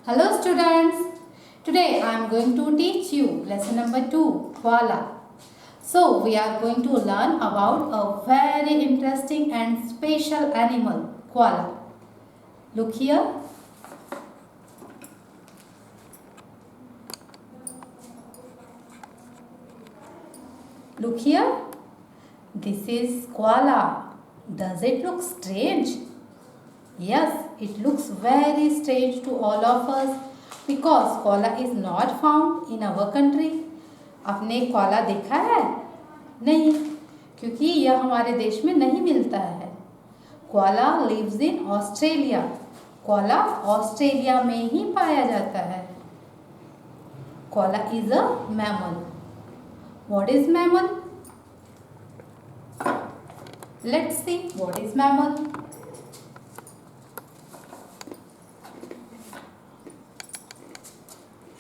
Hello students, today I am going to teach you lesson number 2, koala. So we are going to learn about a very interesting and special animal, koala. Look here. Look here. This is koala. Does it look strange? Yes, it looks very strange to all of us because koala is not found in our country. आपने koala देखा है? नहीं, क्योंकि यह हमारे देश में नहीं मिलता है. Koala lives in Australia. Koala Australia में ही पाया जाता है. Koala is a mammal. What is mammal? Let's see what is mammal.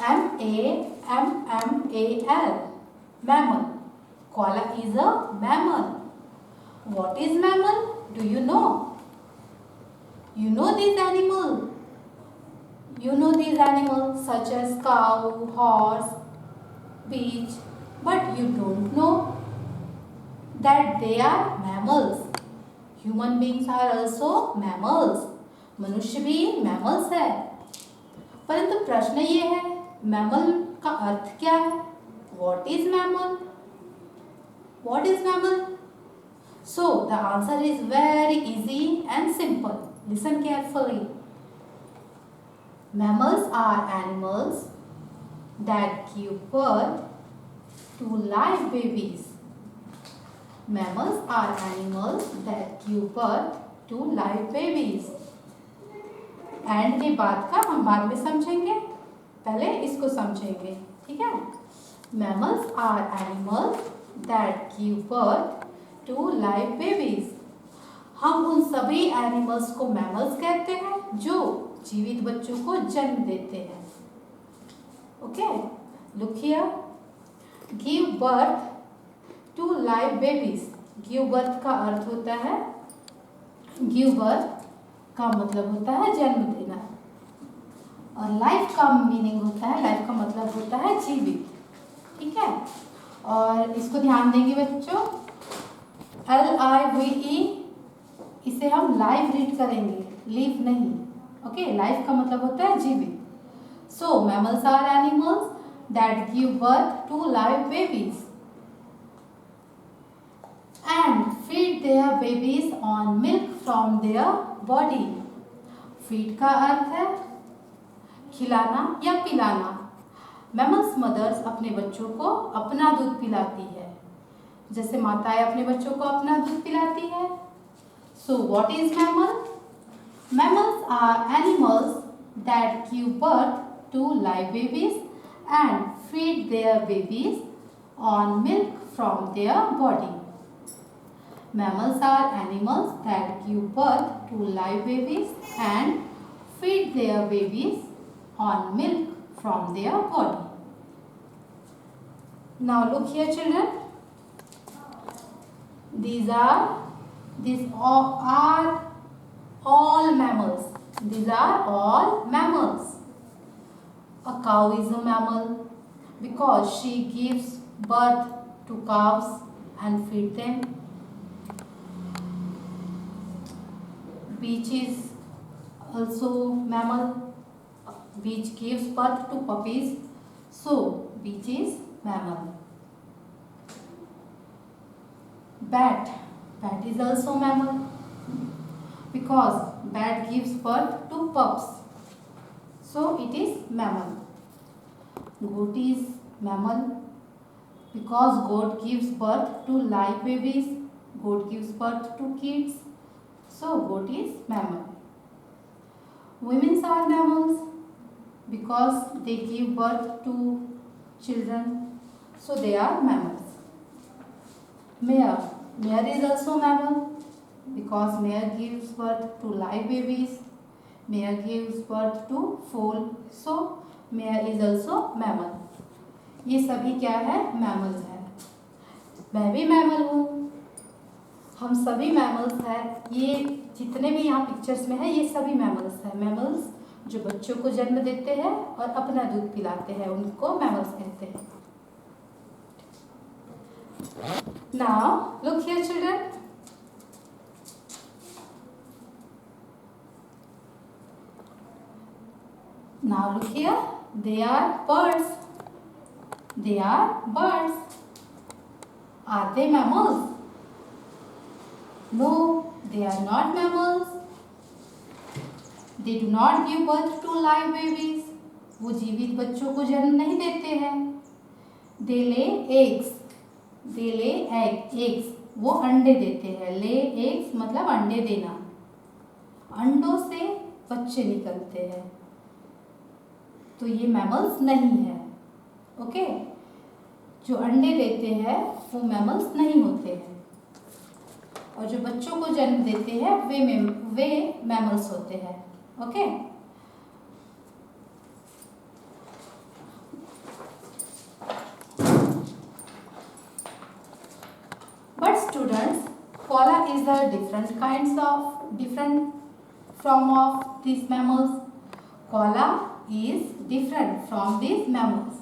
M-A-M-M-A-L, mammal. Koala is a mammal. What is mammal? Do you know? You know these animals. You know these animals such as cow, horse, beach, but you don't know that they are mammals. Human beings are also mammals. मनुष्य भी mammals है. परंतु प्रश्न ये है, mammal का अर्थ क्या है? What is mammal? What is mammal? So the answer is very easy and simple. Listen carefully. Mammals are animals that give birth to live babies. Mammals are animals that give birth to live babies. And ये बात का हम बाद में समझेंगे, पहले इसको समझेंगे, ठीक है? Mammals are animals that give birth to live babies. हम उन सभी एनिमल्स को मैमल्स कहते हैं जो जीवित बच्चों को जन्म देते हैं. Okay, look here. Give birth to live babies. Give birth का अर्थ होता है, गिव बर्थ का मतलब होता है जन्म देना, और लाइफ का मीनिंग होता है, लाइफ का मतलब होता है जीवित. ठीक है, और इसको ध्यान देंगे बच्चों. LIVE, इसे हम लाइव रीड करेंगे, लिव नहीं. ओके, लाइफ का मतलब होता है जीवित. So mammals are animals that give birth to live babies and feed their babies on milk from their body. Feed का अर्थ है खिलाना या पिलाना. मैमल्स मदर्स अपने बच्चों को अपना दूध पिलाती है, जैसे माताएं अपने बच्चों को अपना दूध पिलाती है. So what is mammal? Mammals are animals that give birth to live babies and feed their babies on milk from their body. Mammals are animals that give birth to live babies and feed their babies on milk from their body. Now look here children. These all mammals. These are all mammals. A cow is a mammal because she gives birth to calves and feed them. Beach is also mammal. Beach gives birth to puppies, so beach is mammal. Bat is also mammal because bat gives birth to pups, so it is mammal. Goat is mammal because goat gives birth to live babies. Goat gives birth to kids, so goat is mammal. Women are mammals because they give birth to children, so they are mammals. Mare is also mammal because mare gives birth to live babies. Mare gives birth to foal, so mare is also mammal. ये सभी क्या है? mammals है. मैं भी mammal हूँ, हम सभी मैमल्स हैं. ये जितने भी यहाँ पिक्चर्स में है ये सभी मैमल्स हैं. मैमल्स जो बच्चों को जन्म देते हैं और अपना दूध पिलाते हैं उनको मैमल्स कहते हैं। Now look here children. Now look here. They are birds. They are birds. Are they mammals? No, they are not mammals. They do not give birth to live babies. वो जीवित बच्चों को जन्म नहीं देते हैं। They lay eggs. They lay eggs. वो अंडे देते हैं। Lay eggs मतलब अंडे देना। अंडों से बच्चे निकलते हैं। तो ये मैमल्स नहीं है। ओके, जो अंडे देते हैं वो मैमल्स नहीं होते हैं और जो बच्चों को जन्म देते हैं वे मैमल्स होते हैं। Okay, but students, koala is a different from of these mammals. Koala is different from these mammals.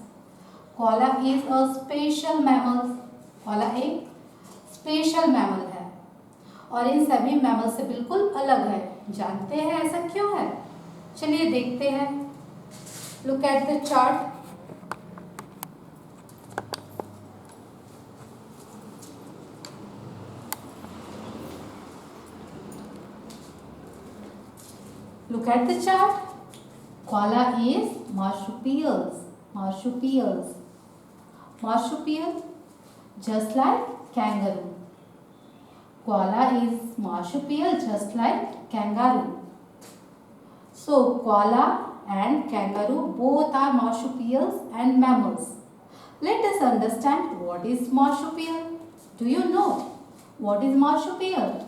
Cola is a special mammal. Cola एक स्पेशल मैमल है और इन सभी मैमल से बिल्कुल अलग है। जानते हैं ऐसा क्यों है? चलिए देखते हैं। Look at the chart. Look at the chart. Koala is marsupials. Marsupial, just like kangaroo. Koala is marsupial, just like kangaroo. So, koala and kangaroo both are marsupials and mammals. Let us understand what is marsupial. Do you know what is marsupial?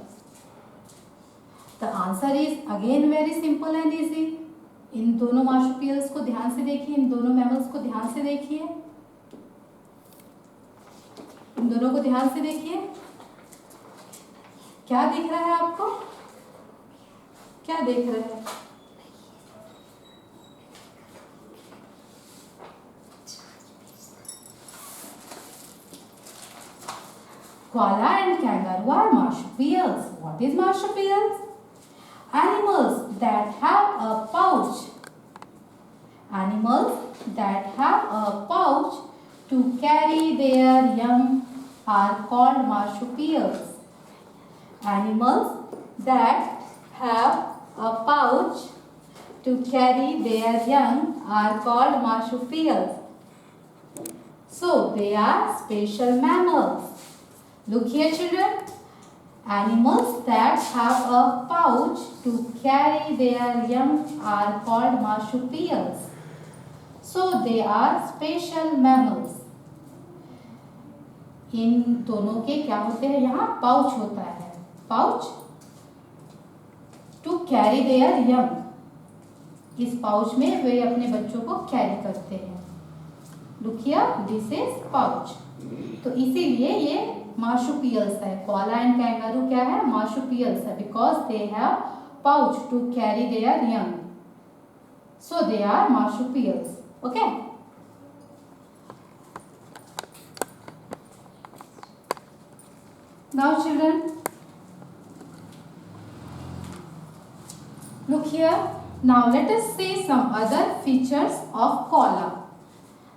The answer is again very simple and easy. इन दोनों मार्शुपियल्स को ध्यान से देखिए, इन दोनों mammals को ध्यान से देखिए, इन दोनों को ध्यान से देखिए। क्या दिख रहा है आपको? क्या देख रहे हैं? Koala and kangaroo are marsupials. What is marsupials? Animals that have a pouch. Animals that have a pouch to carry their young are called marsupials. Animals that have a pouch to carry their young are called marsupials. So they are special mammals. Look here children. Animals that have a pouch to carry their young are called marsupials. So they are special mammals. इन दोनों के क्या होते हैं? यहाँ pouch होता है। Pouch to carry their young. इस pouch में वे अपने बच्चों को कैरी करते हैं। Look here, this is pouch. तो इसीलिए ये marsupials है। कोला एंड कैंगारू क्या है? marsupials है because they have pouch to carry their young. So they are marsupials. Okay. Now children, look here. Now let us see some other features of koala.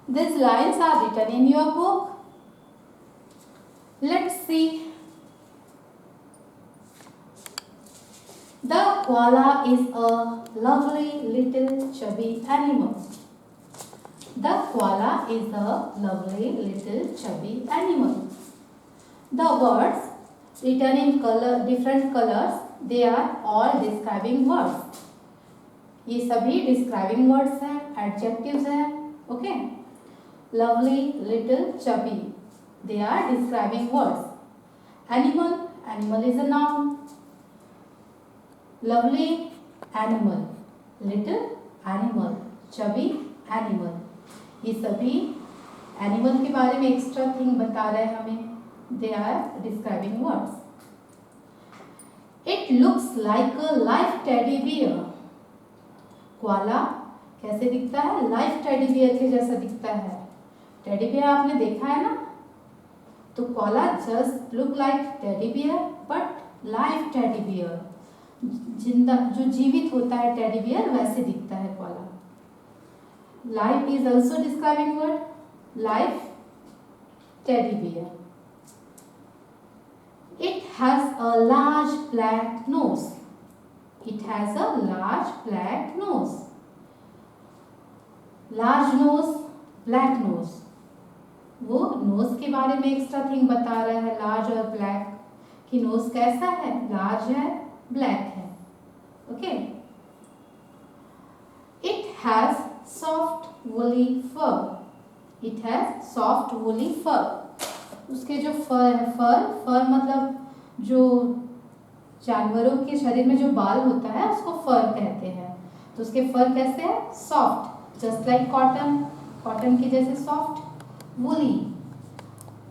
These lines are written in your book. Let's see. The koala is a lovely little chubby animal. The koala is a lovely little chubby animal. The words written in different colors, they are all describing words. ये सभी describing words हैं, adjectives हैं, okay? Lovely, little, chubby. They are describing words. Animal is a noun. Lovely, animal. Little, animal. Chubby, animal. ये सभी animal के बारे में extra thing बता रहे हैं हमें. They are describing words. It looks like a live teddy bear. Koala कैसे दिखता है? लाइव टेडी बियर के जैसा दिखता है। टेडी बियर आपने देखा है ना, तो koala just look like teddy bear but live teddy bear, जिंदा जो जीवित होता है टेडी बियर वैसे दिखता है koala. Live is also describing word, live teddy bear. It has a large black nose. It has a large black nose. Large nose, black nose. वो knows के बारे में एक्स्ट्रा थिंग बता रहा है, लार्ज और ब्लैक कि नोज कैसा है, लार्ज है, ब्लैक है। Okay. It has soft woolly fur. It has soft woolly fur. उसके जो फर है, फर मतलब जो जानवरों के शरीर में जो बाल होता है उसको फर कहते हैं। तो उसके फर कैसे है? Soft, just like cotton, cotton की जैसे सॉफ्ट। वूली,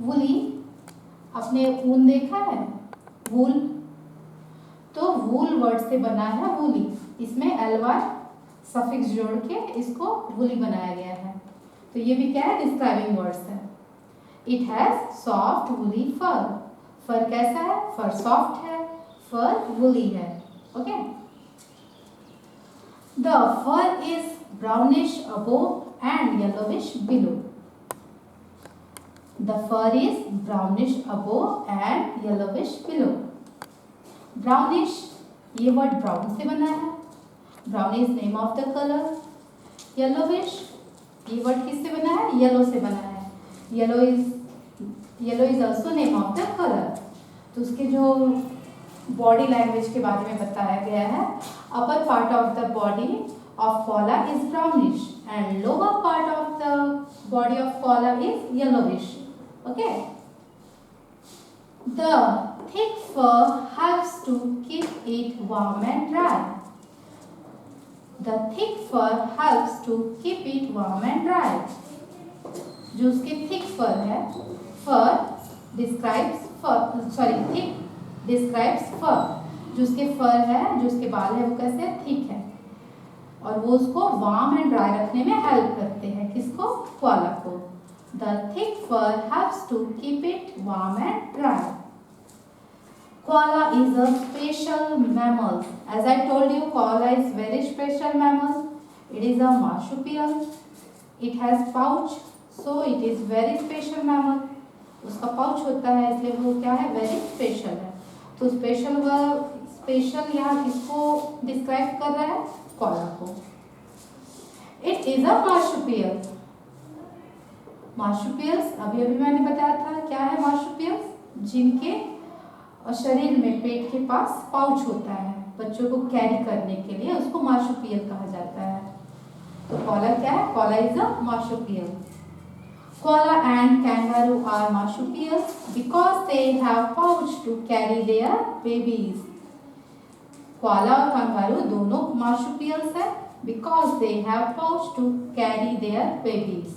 वूली आपने ऊन देखा है, वूल, तो वूल वर्ड से बना है वूली। इसमें ly सफिक्स जोड़ के इसको वूली बनाया गया है। तो ये भी क्या है? डिस्क्राइबिंग वर्ड्स है। It has soft woolly fur. फर कैसा है? फर सॉफ्ट है, फर woolly है। Okay. The fur is brownish above and yellowish below. The fur is brownish above and yellowish below. Brownish, ये वर्ड ब्राउन से बना है। Brown is name of the colour. Yellowish, ये word किससे बना है? येलो से बना है। Yellow is also name of the colour. तो उसके जो बॉडी लैंग्वेज के बारे में बताया गया है, upper part of the body of koala is brownish and lower part of the body of koala is yellowish. Okay. The thick fur helps to keep it warm and dry. The thick fur helps to keep it warm and dry. जो उसके thick fur है, fur describes fur, thick describes fur. जो उसके fur है, जो उसके बाल है, वो कैसे thick है और वो उसको warm and dry रखने में help करते हैं। किसको? कोआला को। The thick fur helps to keep it warm and dry. Koala is a special mammal. As I told you, koala is very special mammal. It is a marsupial. It has pouch, so it is very special mammal. उसका pouch होता है इसलिए वो क्या है? Very special है। तो special यहाँ किसको डिस्क्राइब कर रहा है? कोआला को। It is a marsupial. मार्शुपियल्स अभी मैंने बताया था, क्या है मार्शुपियल्स? जिनके और शरीर में पेट के पास पाउच होता है बच्चों को कैरी करने के लिए, उसको मार्शुपियल कहा जाता है। तो कोआला क्या है? Koala is a marsupial. Koala and kangaroo are marsupials because they have pouch to carry their babies. Koala और कैंगारू दोनों मार्शुपियल्स है because they have pouch to carry their babies.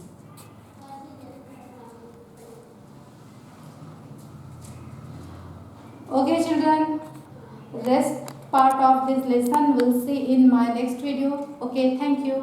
Okay children, rest part of this lesson we'll see in my next video. Okay, thank you.